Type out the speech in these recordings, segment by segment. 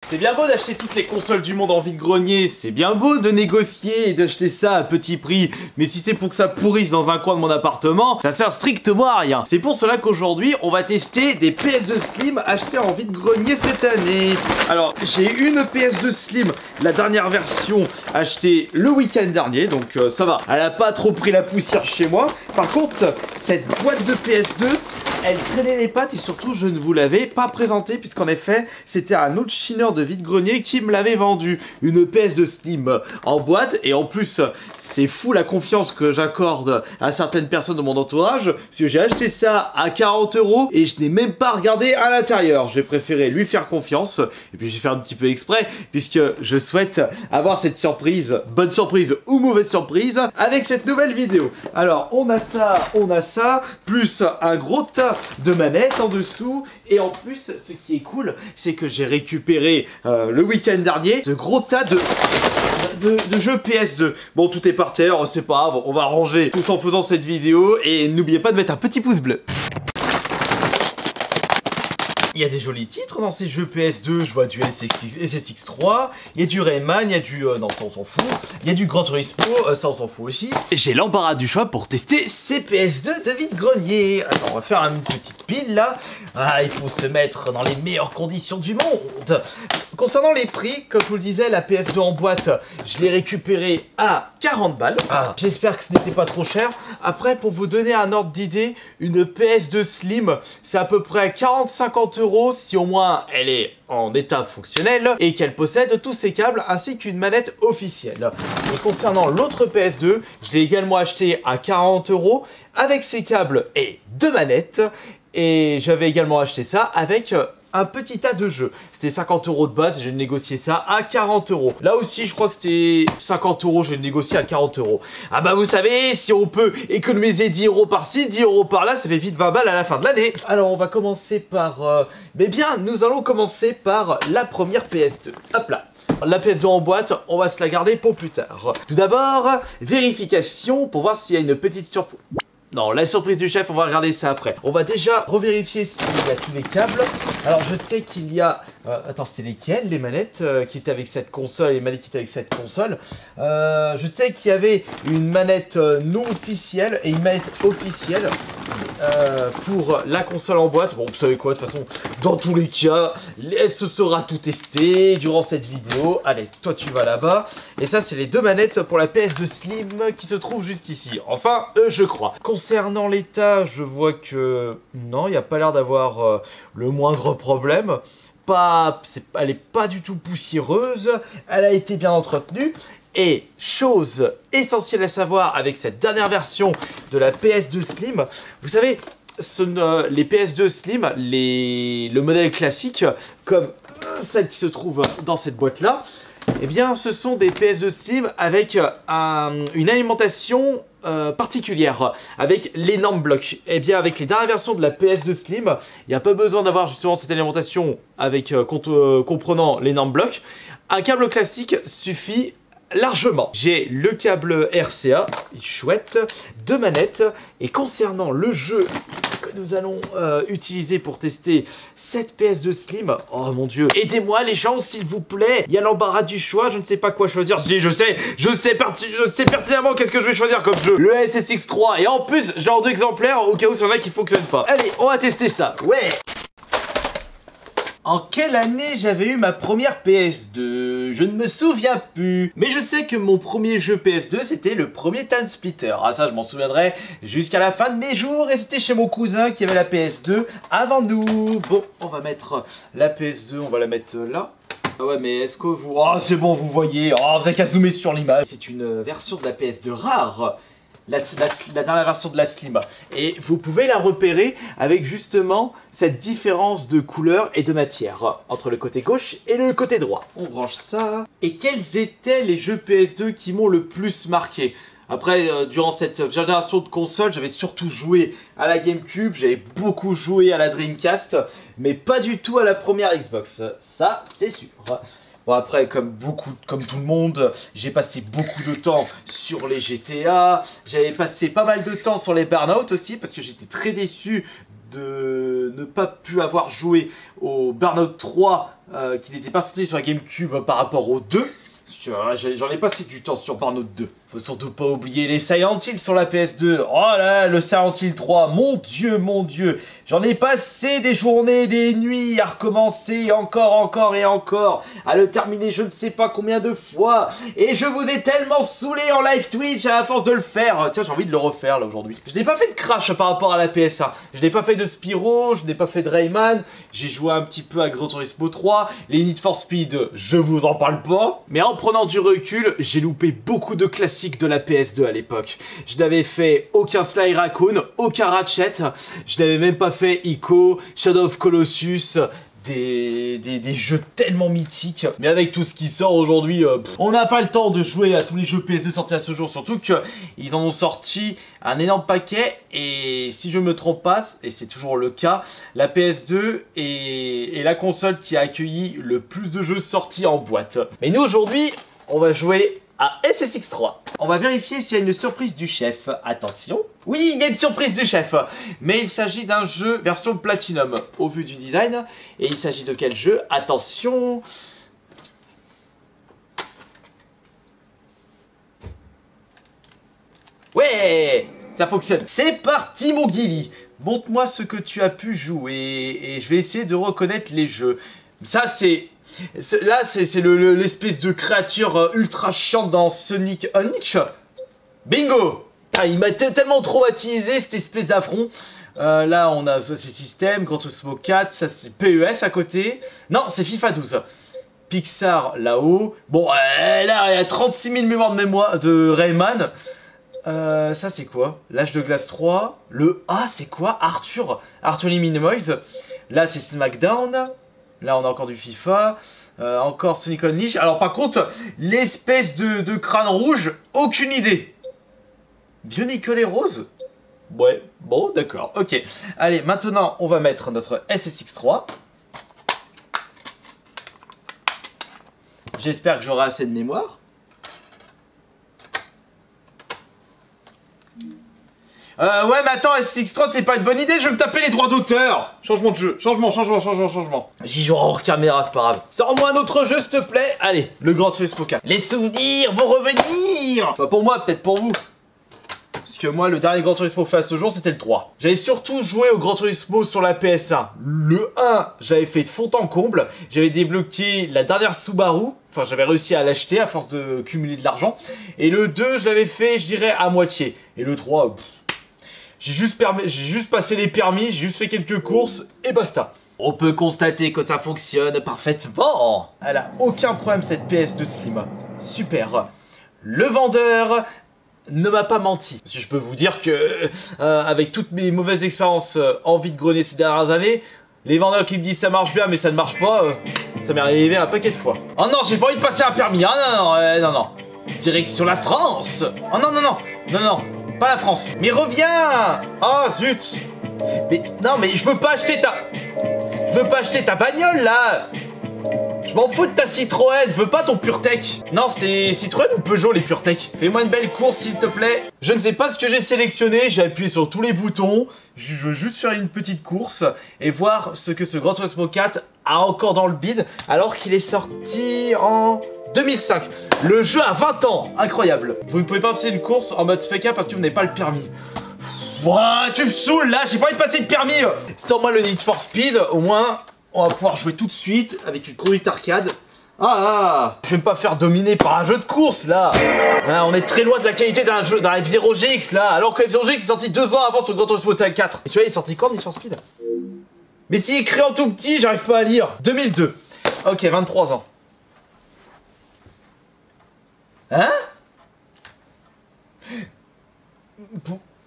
C'est bien beau d'acheter toutes les consoles du monde en vide-grenier, c'est bien beau de négocier et d'acheter ça à petit prix, mais si c'est pour que ça pourrisse dans un coin de mon appartement, ça sert strictement à rien. C'est pour cela qu'aujourd'hui, on va tester des PS2 Slim achetés en vide-grenier cette année. Alors, j'ai une PS2 Slim, la dernière version, achetée le week-end dernier, donc ça va. Elle a pas trop pris la poussière chez moi. Par contre, cette boîte de PS2, elle traînait les pattes et surtout je ne vous l'avais pas présenté puisqu'en effet c'était un autre chineur de vide-grenier qui me l'avait vendu. Une PS2 Slim en boîte et en plus c'est fou la confiance que j'accorde à certaines personnes de mon entourage parce que j'ai acheté ça à 40 € et je n'ai même pas regardé à l'intérieur. J'ai préféré lui faire confiance et puis j'ai fait un petit peu exprès puisque je souhaite avoir cette surprise, bonne surprise ou mauvaise surprise avec cette nouvelle vidéo. Alors on a ça, plus un gros tas de manettes en dessous et en plus ce qui est cool c'est que j'ai récupéré le week-end dernier ce gros tas de jeux PS2. Bon, tout est par terre, c'est pas grave, on va ranger tout en faisant cette vidéo et n'oubliez pas de mettre un petit pouce bleu. Il y a des jolis titres dans ces jeux PS2, je vois du SSX3, il y a du Rayman, il y a du... non, ça on s'en fout. Il y a du Gran Turismo, ça on s'en fout aussi. J'ai l'embarras du choix pour tester ces PS2 de vide-grenier. Alors on va faire une petite pile là. Ah, il faut se mettre dans les meilleures conditions du monde. Concernant les prix, comme je vous le disais, la PS2 en boîte, je l'ai récupérée à 40 balles. Ah, j'espère que ce n'était pas trop cher. Après, pour vous donner un ordre d'idée, une PS2 Slim, c'est à peu près 40-50 € si au moins elle est en état fonctionnel et qu'elle possède tous ses câbles ainsi qu'une manette officielle. Et concernant l'autre PS2, je l'ai également acheté à 40 € avec ses câbles et deux manettes. Et j'avais également acheté ça avec un petit tas de jeux. C'était 50 € de base et j'ai négocié ça à 40 €. Là aussi, je crois que c'était 50 €, j'ai négocié à 40 €. Ah bah vous savez, si on peut économiser 10 € par-ci, 10 € par-là, ça fait vite 20 balles à la fin de l'année. Alors on va commencer par... Mais bien, nous allons commencer par la première PS2. Hop là. La PS2 en boîte, on va se la garder pour plus tard. Tout d'abord, vérification pour voir s'il y a une petite surprise. Non, la surprise du chef, on va regarder ça après. On va déjà revérifier s'il y a tous les câbles. Alors, je sais qu'il y a... attends, c'était lesquelles, les manettes qui étaient avec cette console, les manettes qui étaient avec cette console. Je sais qu'il y avait une manette non officielle et une manette officielle pour la console en boîte. Bon, vous savez quoi, de toute façon, dans tous les cas, ce sera tout testé durant cette vidéo. Allez, toi, tu vas là-bas. Et ça, c'est les deux manettes pour la PS2 Slim qui se trouvent juste ici. Enfin, je crois. Concernant l'état, je vois que non, il n'y a pas l'air d'avoir le moindre problème. Elle n'est pas du tout poussiéreuse, elle a été bien entretenue. Et chose essentielle à savoir avec cette dernière version de la PS2 Slim, vous savez, les PS2 Slim, le modèle classique, comme celle qui se trouve dans cette boîte-là, eh bien ce sont des PS2 Slim avec une alimentation particulière avec l'énorme bloc. Et bien avec les dernières versions de la PS2 Slim, il n'y a pas besoin d'avoir justement cette alimentation avec comprenant l'énorme bloc. Un câble classique suffit largement. J'ai le câble RCA, chouette, deux manettes. Et concernant le jeu que nous allons utiliser pour tester cette PS2 Slim, oh mon dieu, aidez-moi les gens s'il vous plaît, il y a l'embarras du choix, je ne sais pas quoi choisir. Si je sais pertinemment qu'est-ce que je vais choisir comme jeu. Le SSX3 et en plus j'ai en deux exemplaires au cas où il y en a qui ne fonctionnent pas. Allez, on va tester ça, ouais. En quelle année j'avais eu ma première PS2? Je ne me souviens plus. Mais je sais que mon premier jeu PS2 c'était le premier TimeSplitter. Ah ça je m'en souviendrai jusqu'à la fin de mes jours. Et c'était chez mon cousin qui avait la PS2 avant nous. Bon, on va mettre la PS2, on va la mettre là. Ah ouais mais est-ce que vous... Oh c'est bon vous voyez, oh vous avez qu'à zoomer sur l'image. C'est une version de la PS2 rare. La dernière version de la Slim. Et vous pouvez la repérer avec justement cette différence de couleur et de matière entre le côté gauche et le côté droit. On branche ça. Et quels étaient les jeux PS2 qui m'ont le plus marqué? Après, durant cette génération de consoles, j'avais surtout joué à la GameCube, j'avais beaucoup joué à la Dreamcast, mais pas du tout à la première Xbox. Ça, c'est sûr. Bon après, comme tout le monde, j'ai passé beaucoup de temps sur les GTA, j'avais passé pas mal de temps sur les Burnout aussi, parce que j'étais très déçu de ne pas pu avoir joué au Burnout 3 qui n'était pas sorti sur la GameCube par rapport aux deux. J'en ai passé du temps sur Burnout 2. Faut surtout pas oublier les Silent Hill sur la PS2. Oh là là, le Silent Hill 3, mon dieu. J'en ai passé des journées, des nuits à recommencer encore et encore. À le terminer je ne sais pas combien de fois. Et je vous ai tellement saoulé en live Twitch à force de le faire. Tiens, j'ai envie de le refaire là aujourd'hui. Je n'ai pas fait de crash par rapport à la PS1. Je n'ai pas fait de Spyro, je n'ai pas fait de Rayman. J'ai joué un petit peu à Gran Turismo 3. Les Need for Speed, je vous en parle pas. Mais en prenant du recul, j'ai loupé beaucoup de classiques de la PS2 à l'époque. Je n'avais fait aucun Sly Raccoon, aucun Ratchet, je n'avais même pas fait Ico, Shadow of Colossus, des jeux tellement mythiques. Mais avec tout ce qui sort aujourd'hui, on n'a pas le temps de jouer à tous les jeux PS2 sortis à ce jour, surtout qu'ils en ont sorti un énorme paquet. Et si je me trompe pas, et c'est toujours le cas, la PS2 est la console qui a accueilli le plus de jeux sortis en boîte. Mais nous aujourd'hui, on va jouer à SSX3. On va vérifier s'il y a une surprise du chef. Attention. Oui, il y a une surprise du chef. Mais il s'agit d'un jeu version Platinum au vu du design. Et il s'agit de quel jeu? Attention. Ouais, ça fonctionne. C'est parti mon Guili. Montre-moi ce que tu as pu jouer. Et je vais essayer de reconnaître les jeux. Ça c'est... Là, c'est l'espèce de créature ultra chiante dans Sonic Unleashed. Bingo! Ah, il m'a tellement traumatisé cette espèce d'affront. Là, on a ces systèmes, Gran Turismo 4, ça c'est PES à côté. Non, c'est FIFA 12. Pixar là-haut. Bon, là, il y a 36 000 mémoires de Rayman. Ça c'est quoi? L'âge de glace 3. Le A, c'est quoi? Arthur Minimoys. Là, c'est SmackDown. Là, on a encore du FIFA, encore Sonic Unleashed. Alors, par contre, l'espèce de crâne rouge, aucune idée. Bionicle et Rose? Ouais, bon, d'accord, ok. Allez, maintenant, on va mettre notre SSX3. J'espère que j'aurai assez de mémoire. Ouais, mais attends, SSX3, c'est pas une bonne idée, je vais me taper les droits d'auteur. Changement de jeu, changement. J'y jouerai hors caméra, c'est pas grave. Sors-moi un autre jeu, s'il te plaît. Allez, le Gran Turismo 4. Les souvenirs vont revenir. Pas pour moi, peut-être pour vous. Parce que moi, le dernier Gran Turismo fait à ce jour, c'était le 3. J'avais surtout joué au Gran Turismo sur la PS1. Le 1, j'avais fait de fond en comble. J'avais débloqué la dernière Subaru. Enfin, j'avais réussi à l'acheter à force de cumuler de l'argent. Et le 2, je l'avais fait, je dirais, à moitié. Et le 3... J'ai juste passé les permis, j'ai juste fait quelques courses et basta. On peut constater que ça fonctionne parfaitement. Elle a aucun problème cette PS2 Slim. Super. Le vendeur ne m'a pas menti. Si je peux vous dire que avec toutes mes mauvaises expériences en vide-grenier ces dernières années, les vendeurs qui me disent ça marche bien mais ça ne marche pas, ça m'est arrivé un paquet de fois. Oh non, j'ai pas envie de passer un permis. Ah non. Direction la France. Oh non. Pas la France. Mais reviens. Oh zut. Mais non, mais je veux pas acheter ta bagnole là. Je m'en fous de ta Citroën, je veux pas ton PureTech. Non, c'est Citroën ou Peugeot les PureTech. Fais-moi une belle course s'il te plaît. Je ne sais pas ce que j'ai sélectionné, j'ai appuyé sur tous les boutons. Je veux juste faire une petite course et voir ce que ce Gran Turismo 4 a encore dans le bide alors qu'il est sorti en 2005. Le jeu a 20 ans, incroyable. Vous ne pouvez pas passer une course en mode SPK parce que vous n'avez pas le permis. Ouah, tu me saoules là, j'ai pas envie de passer le permis. Sors-moi le Need for Speed, au moins on va pouvoir jouer tout de suite avec une conduite arcade. Je vais me pas faire dominer par un jeu de course là. On est très loin de la qualité d'un jeu, d'un F-Zero GX là. Alors que F-Zero GX est sorti 2 ans avant sur Gran Turismo 4. Et tu vois, il est sorti quand Need for Speed? Mais s'il est écrit en tout petit, j'arrive pas à lire. 2002. Ok, 23 ans. Hein?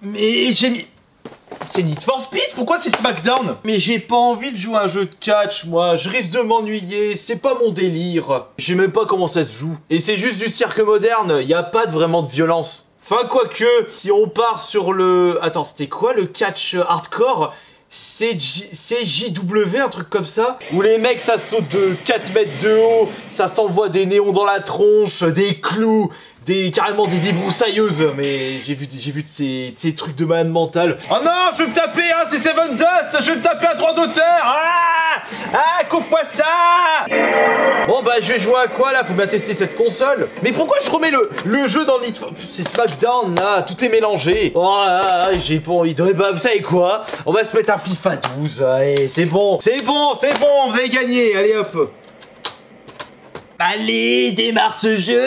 Mais j'ai mis... C'est Need for Speed? Pourquoi c'est SmackDown? Mais j'ai pas envie de jouer à un jeu de catch, moi. Je risque de m'ennuyer, c'est pas mon délire. Je sais même pas comment ça se joue. Et c'est juste du cirque moderne, y a pas vraiment de violence. Enfin, quoique, si on part sur le... Attends, c'était quoi le catch hardcore? C'est JW, un truc comme ça, où les mecs ça saute de 4 mètres de haut, ça s'envoie des néons dans la tronche, des clous, carrément des débroussailleuses. Mais j'ai vu de ces trucs de malade mental. Oh non, je vais me taper, hein, c'est Seven Dust. Je vais me taper un droit d'auteur. Coupe-moi ça. Bon bah je vais jouer à quoi là? Faut bien tester cette console. Mais pourquoi je remets le jeu dans le Need for... C'est SmackDown là, tout est mélangé. J'ai pas envie de... Bah vous savez quoi? On va se mettre un FIFA 12. Allez, c'est bon, vous avez gagné. Allez hop. Allez, démarre ce jeu.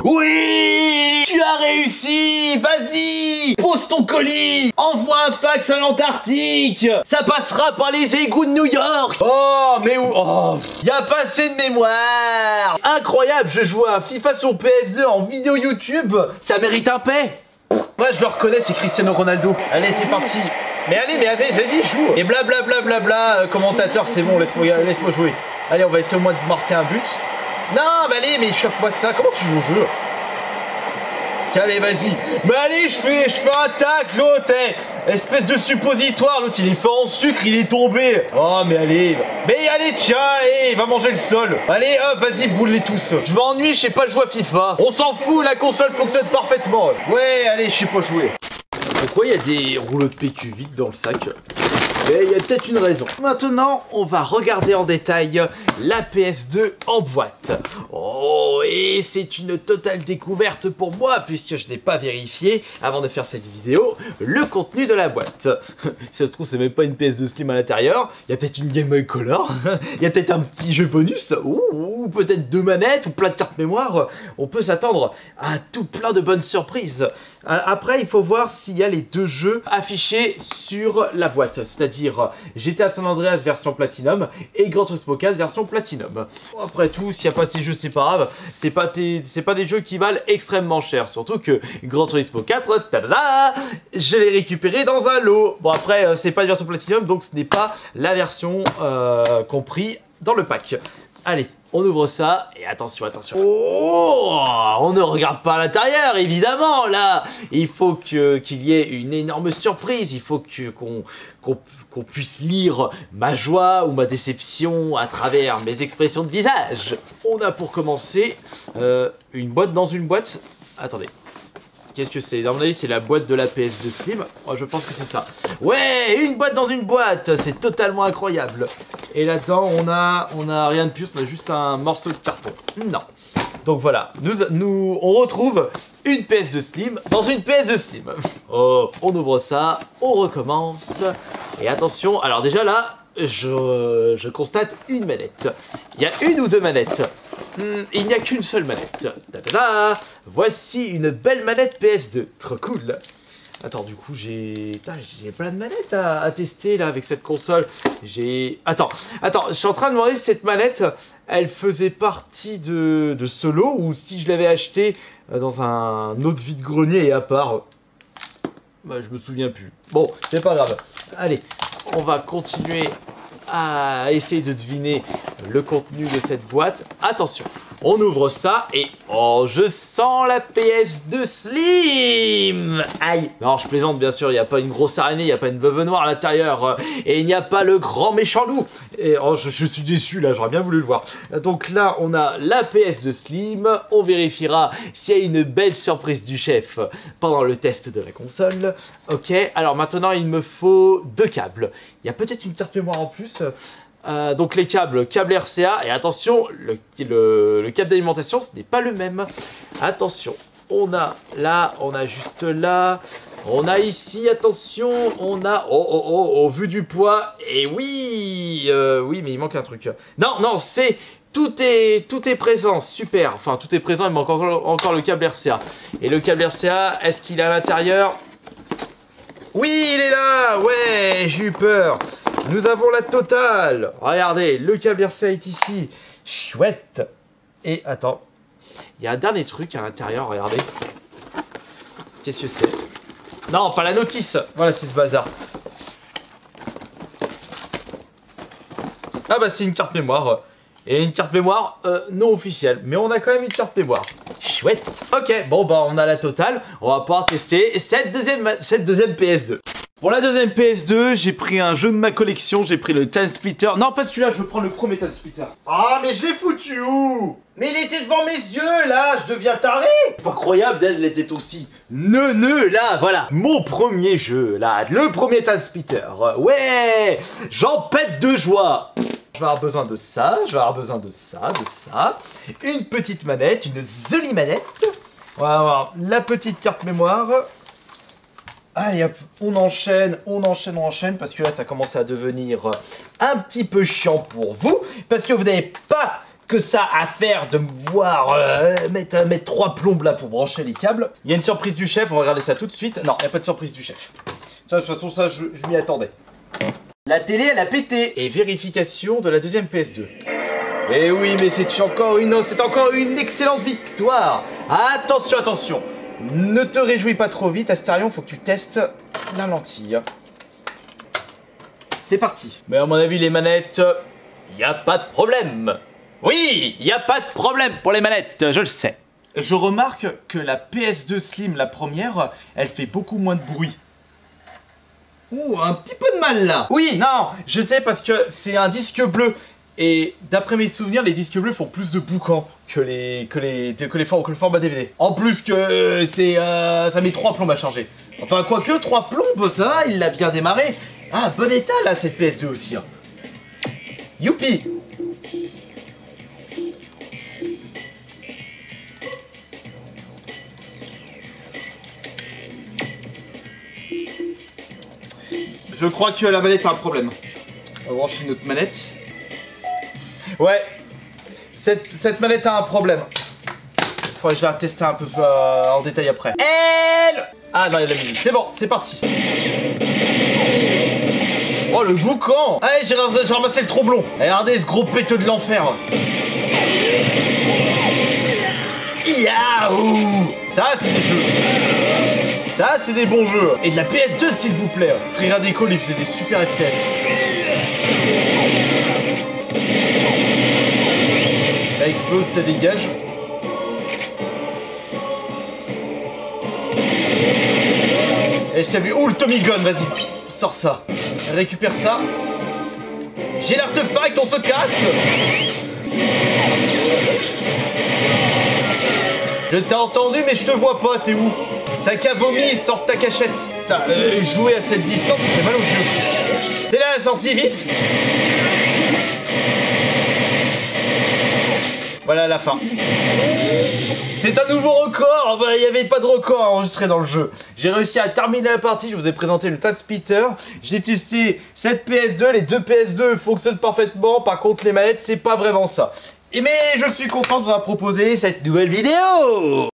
Oui, tu as réussi. Vas-y, pose ton colis. Envoie un fax à l'Antarctique. Ça passera par les égouts de New York. Oh, mais où? Oh, y a pas assez de mémoire. Incroyable, je joue à un FIFA sur PS2 en vidéo YouTube. Ça mérite un paix. Moi, je le reconnais, c'est Cristiano Ronaldo. Allez, c'est parti. Mais allez, vas-y, joue. Et blablabla, commentateur, c'est bon, laisse-moi jouer. Allez, on va essayer au moins de marquer un but. Non, mais allez, mais choque-moi ça. Comment tu joues au jeu? Tiens, allez, vas-y. Mais allez, je fais un tac, l'autre. Espèce de suppositoire. L'autre, il est fait en sucre, il est tombé. Oh, mais allez. Mais allez, tiens, allez, il va manger le sol. Allez, hop, vas-y, boule-les tous. Je m'ennuie, je sais pas jouer à FIFA. On s'en fout, la console fonctionne parfaitement. Ouais, allez, je sais pas jouer. Pourquoi il y a des rouleaux de PQ vides dans le sac? Mais il y a peut-être une raison. Maintenant, on va regarder en détail la PS2 en boîte. Oh, et c'est une totale découverte pour moi, puisque je n'ai pas vérifié, avant de faire cette vidéo, le contenu de la boîte. Si ça se trouve, c'est même pas une PS2 Slim à l'intérieur. Il y a peut-être une Game Boy Color. Il y a peut-être un petit jeu bonus. Ou peut-être 2 manettes, ou plein de cartes mémoire. On peut s'attendre à tout plein de bonnes surprises. Après, il faut voir s'il y a les 2 jeux affichés sur la boîte, c'est-à-dire GTA San Andreas version Platinum et Gran Turismo 4 version Platinum. Après tout, s'il n'y a pas ces jeux, c'est pas grave, c'est pas des jeux qui valent extrêmement cher, surtout que Gran Turismo 4, je l'ai récupéré dans un lot. Bon après, c'est pas une version Platinum, donc ce n'est pas la version compris dans le pack. Allez, on ouvre ça, et attention. Oh, on ne regarde pas à l'intérieur, évidemment, là. Il faut qu'il y ait une énorme surprise. Il faut qu'on puisse lire ma joie ou ma déception à travers mes expressions de visage. On a pour commencer une boîte dans une boîte. Attendez. Qu'est-ce que c'est? Dans mon avis, c'est la boîte de la PS2 Slim. Oh, je pense que c'est ça. Ouais, une boîte dans une boîte. C'est totalement incroyable. Et là-dedans, on a rien de plus. On a juste un morceau de carton. Non. Donc voilà, on retrouve une PS2 Slim dans une PS2 Slim. Oh, on ouvre ça, on recommence. Et attention, alors déjà là, je constate une manette. Il y a une ou 2 manettes. Il n'y a qu'une seule manette. Ta-da-da. Voici une belle manette PS2. Trop cool. Attends, du coup, j'ai plein de manettes à tester là avec cette console. Attends, je suis en train de me demander si cette manette, elle faisait partie de ce lot ou si je l'avais acheté dans un autre vide-grenier et à part. Bah, je me souviens plus. Bon, c'est pas grave. Allez, on va continuer à essayer de deviner le contenu de cette boîte. Attention, on ouvre ça et oh, je sens la PS2 Slim. Aïe. Non, je plaisante bien sûr, il n'y a pas une grosse araignée, il n'y a pas une veuve noire à l'intérieur et il n'y a pas le grand méchant loup. Et oh, je suis déçu là, j'aurais bien voulu le voir. Donc là, on a la PS2 Slim. On vérifiera s'il y a une belle surprise du chef pendant le test de la console. Ok, alors maintenant, il me faut 2 câbles. Il y a peut-être une carte mémoire en plus. Donc les câble RCA et attention, le câble d'alimentation, ce n'est pas le même. Attention, on a là, on a juste là, on a ici, attention, on a, au vu du poids, et oui, oui, mais il manque un truc. Non, c'est... Tout est présent, super. Enfin, tout est présent, il manque encore le câble RCA. Et le câble RCA, est-ce qu'il est à l'intérieur? Oui, il est là. Ouais, j'ai eu peur. Nous avons la totale. Regardez, le câble RCA est ici. Chouette. Et attends, il y a un dernier truc à l'intérieur, regardez. Qu'est-ce que c'est? Non, pas la notice. Voilà, c'est ce bazar. Ah bah, c'est une carte mémoire. Et une carte mémoire non officielle. Mais on a quand même une carte mémoire. Chouette. Ok, bon bah on a la totale. On va pouvoir tester cette deuxième PS2. Pour la deuxième PS2, j'ai pris un jeu de ma collection, j'ai pris le Time Splitter. Non, pas celui-là, je veux prendre le premier Time Splitter. Ah, mais je l'ai foutu où? Mais il était devant mes yeux, là, je deviens taré. Pas croyable, elle était aussi neuneux, là, voilà. Mon premier jeu, là, le premier Time Splitter. Ouais, j'en pète de joie. Je vais avoir besoin de ça, je vais avoir besoin de ça, une petite manette, une jolie manette. On va avoir la petite carte mémoire. Allez hop, on enchaîne, parce que là ça commence à devenir un petit peu chiant pour vous, parce que vous n'avez pas que ça à faire de me voir mettre 3 plombes là pour brancher les câbles. Il y a une surprise du chef, on va regarder ça tout de suite. Non, il n'y a pas de surprise du chef. Ça, de toute façon, ça je m'y attendais. La télé, elle a pété. Et vérification de la deuxième PS2. Et oui, mais c'est encore une excellente victoire. Attention, attention. Ne te réjouis pas trop vite, Astarion, faut que tu testes la lentille. C'est parti. Mais à mon avis, les manettes, y a pas de problème. Oui, y a pas de problème pour les manettes, je le sais. Je remarque que la PS2 Slim, la première, elle fait beaucoup moins de bruit. Ouh, un petit peu de mal là. Oui, non, je sais parce que c'est un disque bleu. Et d'après mes souvenirs, les disques bleus font plus de boucan que le format DVD. En plus que ça met 3 plombes à charger. Enfin, quoique 3 plombes, ça va, il l'a bien démarré. Ah, bon état là, cette PS2 aussi. Hein. Youpi! Je crois que la manette a un problème. On va brancher notre manette. Ouais, cette manette a un problème. Faudrait que je la teste un peu en détail après. Ah non, il y a de la musique. C'est bon, c'est parti. Oh, le boucan. Allez, j'ai ramassé le tromblon. Regardez ce gros péteux de l'enfer. Yaouh. Ça, c'est des jeux. Ça, c'est des bons jeux. Et de la PS2, s'il vous plaît. Très radical, il faisait des super FPS. Ça explose, ça dégage. Et je t'ai vu. Oh, le Tommy Gun, vas-y. Sors ça. Récupère ça. J'ai l'artefact, on se casse. Je t'ai entendu, mais je te vois pas, t'es où? Sac à vomi, sors de ta cachette. Putain, jouer à cette distance, ça fait mal aux yeux. T'es là, la sortie, vite. Voilà la fin. C'est un nouveau record. Il n'y avait pas de record enregistré dans le jeu. J'ai réussi à terminer la partie. Je vous ai présenté le Time Splitter. J'ai testé cette PS2. Les deux PS2 fonctionnent parfaitement. Par contre, les manettes, c'est pas vraiment ça. Mais je suis content de vous avoir proposé cette nouvelle vidéo.